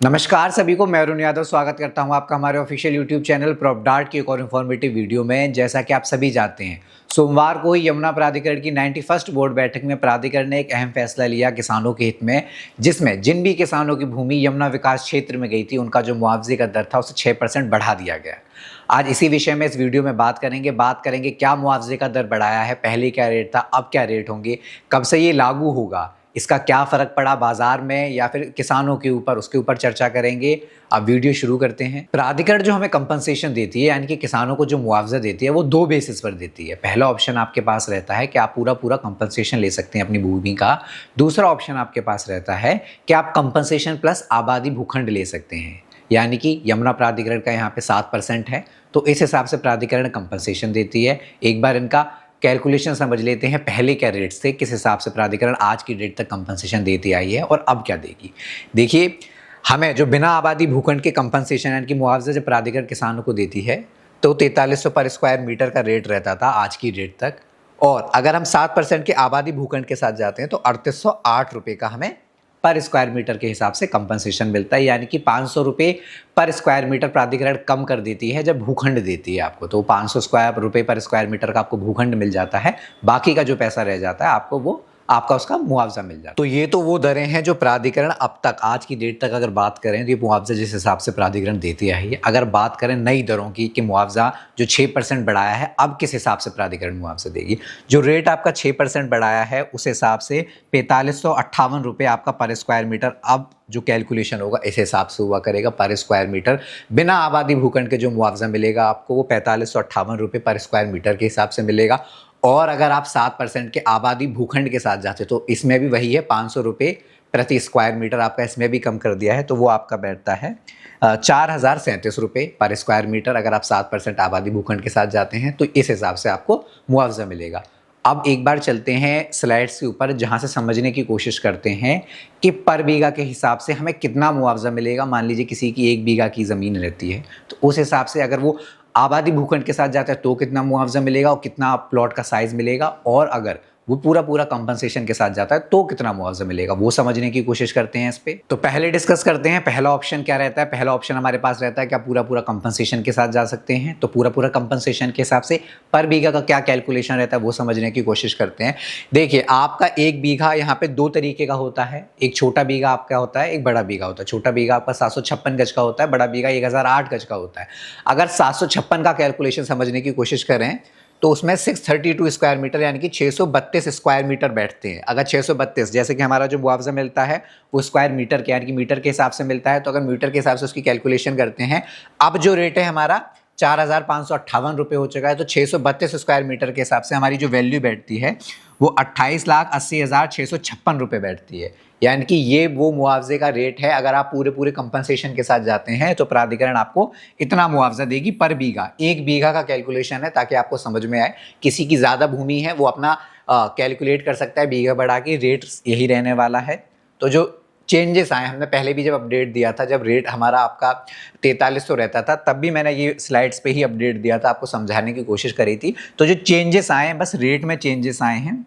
नमस्कार सभी को, मैं अरुण यादव स्वागत करता हूं आपका हमारे ऑफिशियल यूट्यूब चैनल प्रॉपडार्ट की एक और इन्फॉर्मेटिव वीडियो में। जैसा कि आप सभी जानते हैं, सोमवार को ही यमुना प्राधिकरण की 91st बोर्ड बैठक में प्राधिकरण ने एक अहम फैसला लिया किसानों के हित में, जिसमें जिन भी किसानों की भूमि यमुना विकास क्षेत्र में गई थी उनका जो मुआवजे का दर था उसे 6% बढ़ा दिया गया। आज इसी विषय में इस वीडियो में बात करेंगे क्या मुआवजे का दर बढ़ाया है, पहले क्या रेट था, अब क्या रेट होंगे, कब से ये लागू होगा, इसका क्या फ़र्क पड़ा बाजार में या फिर किसानों के ऊपर, उसके ऊपर चर्चा करेंगे। अब वीडियो शुरू करते हैं। प्राधिकरण जो हमें कंपनसेशन देती है, यानी कि किसानों को जो मुआवजा देती है, वो दो बेसिस पर देती है। पहला ऑप्शन आपके पास रहता है कि आप पूरा कंपनसेशन ले सकते हैं अपनी भूमि का। दूसरा ऑप्शन आपके पास रहता है कि आप कंपनसेशन प्लस आबादी भूखंड ले सकते हैं, यानी कि यमुना प्राधिकरण का यहाँ पे 7% है, तो इस हिसाब से प्राधिकरण कंपनसेशन देती है। एक बार इनका कैलकुलेशन समझ लेते हैं, पहले क्या रेट्स थे, किस हिसाब से प्राधिकरण आज की डेट तक कंपनसेशन देती आई है और अब क्या देगी। देखिए, हमें जो बिना आबादी भूखंड के कंपनसेशन यानी कि मुआवजा जब प्राधिकरण किसानों को देती है तो 4300 पर स्क्वायर मीटर का रेट रहता था आज की डेट तक, और अगर हम 7% के आबादी भूखंड के साथ जाते हैं तो 3808 रुपये का हमें पर स्क्वायर मीटर के हिसाब से कंपनसेशन मिलता है, यानी कि 500 रुपये पर स्क्वायर मीटर प्राधिकरण कम कर देती है जब भूखंड देती है आपको। तो 500 रुपये पर स्क्वायर मीटर का आपको भूखंड मिल जाता है, बाकी का जो पैसा रह जाता है आपको वो आपका उसका मुआवजा मिल जाता है। तो ये तो वो दरें हैं जो प्राधिकरण अब तक आज की डेट तक अगर बात करें तो ये मुआवजा जिस हिसाब से प्राधिकरण देती आई है। अगर बात करें नई दरों की कि मुआवजा जो 6% बढ़ाया है अब किस हिसाब से प्राधिकरण मुआवजा देगी, जो रेट आपका 6% बढ़ाया है उस हिसाब से 4558 रुपये आपका पर स्क्वायर मीटर अब जो कैलकुलेशन होगा इस हिसाब से हुआ करेगा पर स्क्वायर मीटर। बिना आबादी भूखंड के जो मुआवजा मिलेगा आपको वो 4558 रुपये पर स्क्वायर मीटर के हिसाब से मिलेगा, और अगर आप 7% के आबादी भूखंड के साथ जाते तो इसमें भी वही है, 500 रुपये प्रति स्क्वायर मीटर आपका इसमें भी कम कर दिया है, तो वो आपका बैठता है 4037 रुपये पर स्क्वायर मीटर। अगर आप 7% आबादी भूखंड के साथ जाते हैं तो इस हिसाब से आपको मुआवजा मिलेगा। अब एक बार चलते हैं स्लाइड्स के ऊपर, जहाँ से समझने की कोशिश करते हैं कि पर बीघा के हिसाब से हमें कितना मुआवजा मिलेगा। मान लीजिए किसी की 1 बीघा की ज़मीन रहती है, तो उस हिसाब से अगर वो आबादी भूखंड के साथ जाता है तो कितना मुआवजा मिलेगा और कितना प्लॉट का साइज़ मिलेगा, और अगर वो पूरा कंपनसेशन के साथ जाता है तो कितना मुआवजा मिलेगा, वो समझने की कोशिश करते हैं इस पे। तो पहले डिस्कस करते हैं पहला ऑप्शन क्या रहता है। पहला ऑप्शन हमारे पास रहता है कि आप पूरा कंपनसेशन के साथ जा सकते हैं, तो पूरा कंपनसेशन के हिसाब से पर बीघा का क्या कैलकुलेशन रहता है वो समझने की कोशिश करते हैं। देखिए, आपका 1 बीघा यहाँ पे 2 तरीके का होता है। एक छोटा बीघा आपका होता है, एक बड़ा बीघा होता है। छोटा बीघा आपका 756 गज का होता है, बड़ा बीघा 1008 गज का होता है। अगर 756 का कैलकुलेशन समझने की कोशिश करें तो उसमें 632 स्क्वायर मीटर यानी कि 632 स्क्वायर मीटर बैठते हैं। अगर 632, जैसे कि हमारा जो मुआवजा मिलता है वो स्क्वायर मीटर के यानी कि मीटर के हिसाब से मिलता है, तो अगर मीटर के हिसाब से उसकी कैलकुलेशन करते हैं, अब जो रेट है हमारा 4558 रुपये हो चुका है, तो 632 स्क्वायर मीटर के हिसाब से हमारी जो वैल्यू बैठती है वो 28,80,656 रुपये बैठती है। यानी कि ये वो मुआवजे का रेट है। अगर आप पूरे कंपनसेशन के साथ जाते हैं तो प्राधिकरण आपको इतना मुआवजा देगी पर बीघा। 1 बीघा का कैलकुलेशन है ताकि आपको समझ में आए। किसी की ज़्यादा भूमि है वो अपना कैलकुलेट कर सकता है, बीघा बढ़ा के रेट यही रहने वाला है। तो जो चेंजेस आए, हमने पहले भी जब अपडेट दिया था, जब रेट हमारा आपका 4300 रहता था तब भी मैंने ये स्लाइड्स पे ही अपडेट दिया था, आपको समझाने की कोशिश करी थी। तो जो चेंजेस आए हैं बस रेट में चेंजेस आए हैं,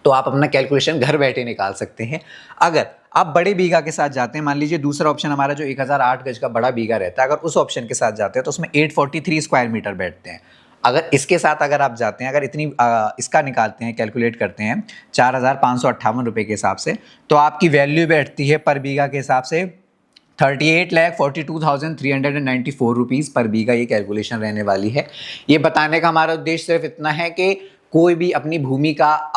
तो आप अपना कैलकुलेशन घर बैठे निकाल सकते हैं। अगर आप बड़े बीघा के साथ जाते हैं, मान लीजिए दूसरा ऑप्शन हमारा जो 1008 गज का बड़ा बीघा रहता है, अगर उस ऑप्शन के साथ जाते हैं तो उसमें 843 स्क्वायर मीटर बैठते हैं। अगर इसके साथ अगर आप जाते हैं, अगर इतनी इसका निकालते हैं, कैलकुलेट करते हैं 4558 रुपये के हिसाब से, तो आपकी वैल्यू बैठती है पर बीघा के हिसाब से 38,42,394 रुपीज़ पर बीघा। ये कैलकुलेशन रहने वाली है। ये बताने का हमारा उद्देश्य सिर्फ इतना है कि कोई भी अपनी भूमि का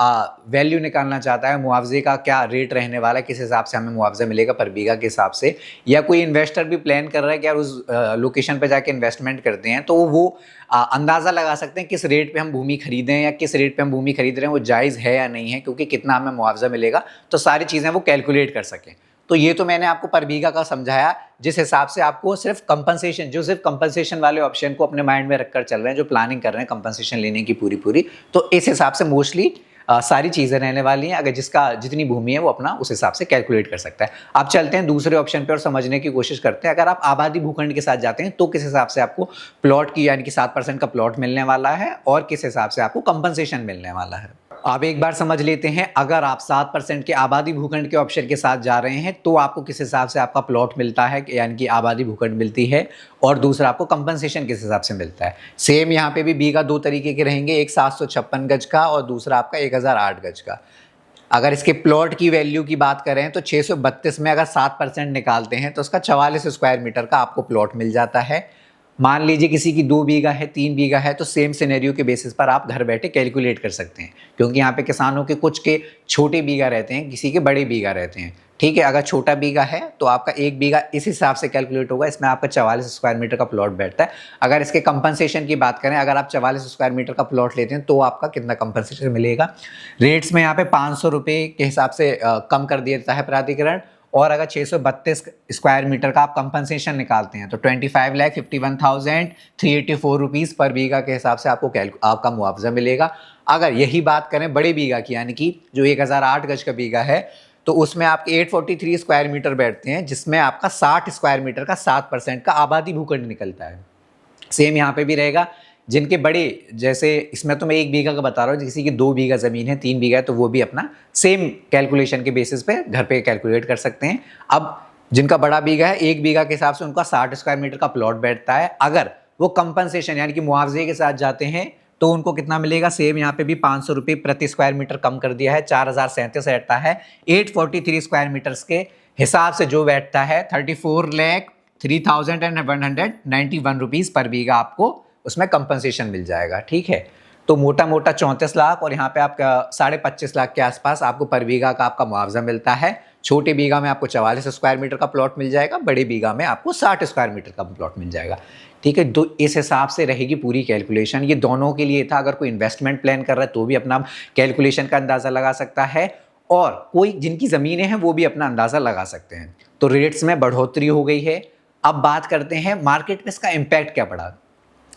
वैल्यू निकालना चाहता है, मुआवजे का क्या रेट रहने वाला है, किस हिसाब से हमें मुआवजा मिलेगा पर बीघा के हिसाब से, या कोई इन्वेस्टर भी प्लान कर रहा है कि यार उस लोकेशन पे जाके इन्वेस्टमेंट करते हैं, तो वो अंदाज़ा लगा सकते हैं किस रेट पे हम भूमि खरीदें या किस रेट पे हम भूमि खरीद रहे हैं वो जायज़ है या नहीं है, क्योंकि कितना हमें मुआवजा मिलेगा, तो सारी चीज़ें वो कैलकुलेट कर सकें। तो ये तो मैंने आपको पर बीघा का समझाया, जिस हिसाब से आपको सिर्फ कंपनसेशन वाले ऑप्शन को अपने माइंड में रखकर चल रहे हैं, जो प्लानिंग कर रहे हैं कंपनसेशन लेने की पूरी, तो इस हिसाब से मोस्टली सारी चीज़ें रहने वाली हैं। अगर जिसका जितनी भूमि है वो अपना उस हिसाब से कैलकुलेट कर सकता है। अब चलते हैं दूसरे ऑप्शन पे और समझने की कोशिश करते हैं। अगर आप आबादी भूखंड के साथ जाते हैं तो किस हिसाब से आपको प्लॉट की यानी कि 7% का प्लॉट मिलने वाला है और किस हिसाब से आपको कंपनसेशन मिलने वाला है। अब एक बार समझ लेते हैं, अगर आप 7% के आबादी भूखंड के ऑप्शन के साथ जा रहे हैं तो आपको किस हिसाब से आपका प्लॉट मिलता है, यानी कि आबादी भूखंड मिलती है, और दूसरा आपको कंपनसेशन किस हिसाब से मिलता है। सेम यहाँ पे भी बीघा दो तरीके के रहेंगे, एक 756 गज का और दूसरा आपका 1008 गज का। अगर इसके प्लॉट की वैल्यू की बात करें तो 632 में अगर 7% निकालते हैं तो उसका 44 स्क्वायर मीटर का आपको प्लॉट मिल जाता है। मान लीजिए किसी की 2 बीघा है, 3 बीघा है, तो सेम सिनेरियो के बेसिस पर आप घर बैठे कैलकुलेट कर सकते हैं, क्योंकि यहाँ पे किसानों के कुछ के छोटे बीघा रहते हैं, किसी के बड़े बीघा रहते हैं। ठीक है, अगर छोटा बीघा है तो आपका 1 बीघा इस हिसाब से कैलकुलेट होगा, इसमें आपका 44 स्क्वायर मीटर का प्लॉट बैठता है। अगर इसके कंपनसेशन की बात करें, अगर आप 44 स्क्वायर मीटर का प्लॉट लेते हैं तो आपका कितना कंपनसेशन मिलेगा। रेट्स में यहाँ पे 500 रुपये के हिसाब से कम कर दिया जाता है प्राधिकरण, और अगर 632 स्क्वायर मीटर का आप कंपनसेशन निकालते हैं तो 25,51,384 रुपीज़ पर बीघा के हिसाब से आपका मुआवजा मिलेगा। अगर यही बात करें बड़े बीघा की, यानी कि जो 1008 गज का बीघा है, तो उसमें आपके 843 स्क्वायर मीटर बैठते हैं, जिसमें आपका 60 स्क्वायर मीटर का 7% का आबादी भूखंड निकलता है। सेम यहाँ पे भी रहेगा, जिनके बड़े, जैसे इसमें तो मैं 1 बीघा का बता रहा हूँ, किसी की 2 बीघा ज़मीन है, 3 बीघा है, तो वो भी अपना सेम कैलकुलेशन के बेसिस पे घर पे कैलकुलेट कर सकते हैं। अब जिनका बड़ा बीघा है, 1 बीघा के हिसाब से उनका 60 स्क्वायर मीटर का प्लॉट बैठता है। अगर वो कंपनसेशन यानी कि मुआवजे के साथ जाते हैं तो उनको कितना मिलेगा। सेम यहाँ पे भी 500 रुपये प्रति स्क्वायर मीटर कम कर दिया है, 4037 बैठता है। 843 स्क्वायर मीटर्स के हिसाब से जो बैठता है 34,03,191 रुपीज़ पर बीघा आपको उसमें कंपनसेशन मिल जाएगा। ठीक है, तो मोटा मोटा 34 लाख और यहाँ पे आपका 25.5 लाख के आसपास आपको पर बीघा का आपका मुआवजा मिलता है। छोटे बीघा में आपको 44 स्क्वायर मीटर का प्लॉट मिल जाएगा, बड़े बीघा में आपको 60 स्क्वायर मीटर का प्लॉट मिल जाएगा। ठीक है, तो इस हिसाब से रहेगी पूरी कैलकुलेशन। ये दोनों के लिए था, अगर कोई इन्वेस्टमेंट प्लान कर रहा है तो भी अपना कैलकुलेशन का अंदाज़ा लगा सकता है, और कोई जिनकी ज़मीनें हैं वो भी अपना अंदाज़ा लगा सकते हैं। तो रेट्स में बढ़ोतरी हो गई है। अब बात करते हैं मार्केट में इसका इम्पैक्ट क्या पड़ा।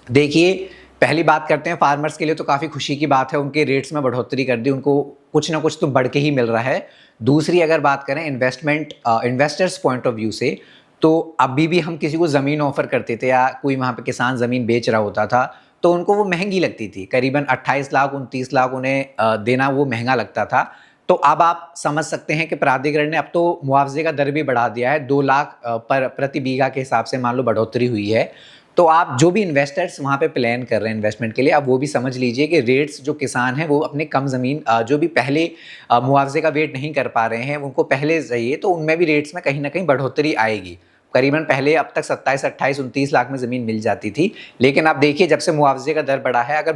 देखिए, पहली बात करते हैं फार्मर्स के लिए तो काफ़ी खुशी की बात है, उनके रेट्स में बढ़ोतरी कर दी, उनको कुछ ना कुछ तो बढ़ के ही मिल रहा है। दूसरी अगर बात करें इन्वेस्टर्स पॉइंट ऑफ व्यू से, तो अभी भी हम किसी को ज़मीन ऑफर करते थे या कोई वहाँ पे किसान ज़मीन बेच रहा होता था तो उनको वो महंगी लगती थी, करीबन 28 लाख 29 लाख उन्हें देना वो महंगा लगता था। तो अब आप समझ सकते हैं कि प्राधिकरण ने अब तो मुआवजे का दर भी बढ़ा दिया है, 2 लाख पर प्रति बीघा के हिसाब से मान लो बढ़ोतरी हुई है। तो आप जो भी इन्वेस्टर्स वहाँ पे प्लान कर रहे हैं इन्वेस्टमेंट के लिए, आप वो भी समझ लीजिए कि रेट्स जो किसान हैं वो अपने कम ज़मीन जो भी पहले मुआवजे का वेट नहीं कर पा रहे हैं उनको पहले चाहिए, तो उनमें भी रेट्स में कहीं ना कहीं बढ़ोतरी आएगी। करीबन पहले अब तक 27, 28, 29 लाख में ज़मीन मिल जाती थी, लेकिन आप देखिए जब से मुआवजे का दर बढ़ा है, अगर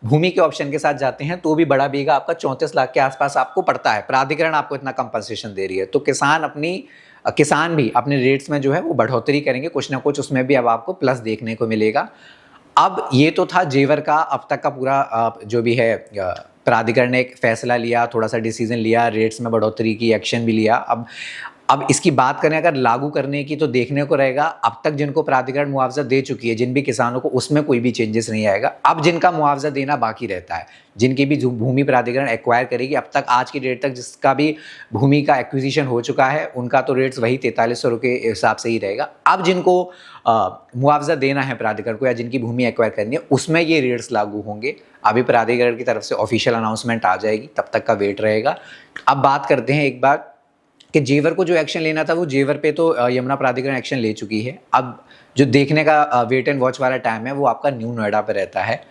भूमि के ऑप्शन के साथ जाते हैं तो भी बड़ा बीघा आपका 34 लाख के आसपास आपको पड़ता है। प्राधिकरण आपको इतना कंपनसेशन दे रही है, तो किसान भी अपने रेट्स में जो है वो बढ़ोतरी करेंगे, कुछ ना कुछ उसमें भी अब आपको प्लस देखने को मिलेगा। अब ये तो था जेवर का अब तक का पूरा जो भी है प्राधिकरण ने एक फैसला लिया, थोड़ा सा डिसीजन लिया, रेट्स में बढ़ोतरी की एक्शन भी लिया। अब इसकी बात करें अगर लागू करने की, तो देखने को रहेगा अब तक जिनको प्राधिकरण मुआवजा दे चुकी है जिन भी किसानों को, उसमें कोई भी चेंजेस नहीं आएगा। अब जिनका मुआवजा देना बाकी रहता है, जिनकी भी भूमि प्राधिकरण एक्वायर करेगी, अब तक आज की डेट तक जिसका भी भूमि का एक्विजिशन हो चुका है उनका तो रेट्स वही 4300 के हिसाब से ही रहेगा। अब जिनको मुआवजा देना है प्राधिकरण को या जिनकी भूमि एक्वायर करनी है, उसमें ये रेट्स लागू होंगे। अभी प्राधिकरण की तरफ से ऑफिशियल अनाउंसमेंट आ जाएगी, तब तक का वेट रहेगा। अब बात करते हैं एक बार कि जेवर को जो एक्शन लेना था वो जेवर पे तो यमुना प्राधिकरण एक्शन ले चुकी है। अब जो देखने का वेट एंड वॉच वाला टाइम है वो आपका न्यू नोएडा पे रहता है,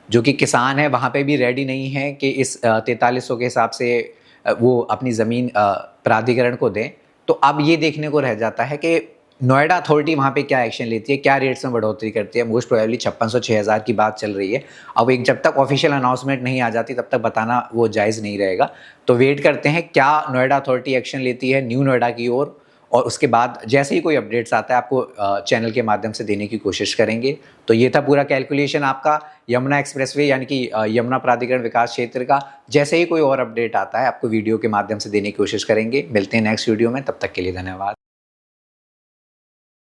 जो कि किसान है वहाँ पे भी रेडी नहीं है कि इस 4300 के हिसाब से वो अपनी ज़मीन प्राधिकरण को दें। तो अब ये देखने को रह जाता है कि नोएडा अथॉरिटी वहाँ पे क्या एक्शन लेती है, क्या रेट्स में बढ़ोतरी करती है। मोस्ट प्रोबेबली 5600-6000 की बात चल रही है। अब जब तक ऑफिशियल अनाउंसमेंट नहीं आ जाती तब तक बताना वो जायज़ नहीं रहेगा। तो वेट करते हैं क्या नोएडा अथॉरिटी एक्शन लेती है न्यू नोएडा की ओर, और उसके बाद जैसे ही कोई अपडेट्स आता है आपको चैनल के माध्यम से देने की कोशिश करेंगे। तो ये था पूरा कैलकुलेशन आपका यमुना एक्सप्रेसवे यानी कि यमुना प्राधिकरण विकास क्षेत्र का। जैसे ही कोई और अपडेट आता है आपको वीडियो के माध्यम से देने की कोशिश करेंगे। मिलते हैं नेक्स्ट वीडियो में, तब तक के लिए धन्यवाद।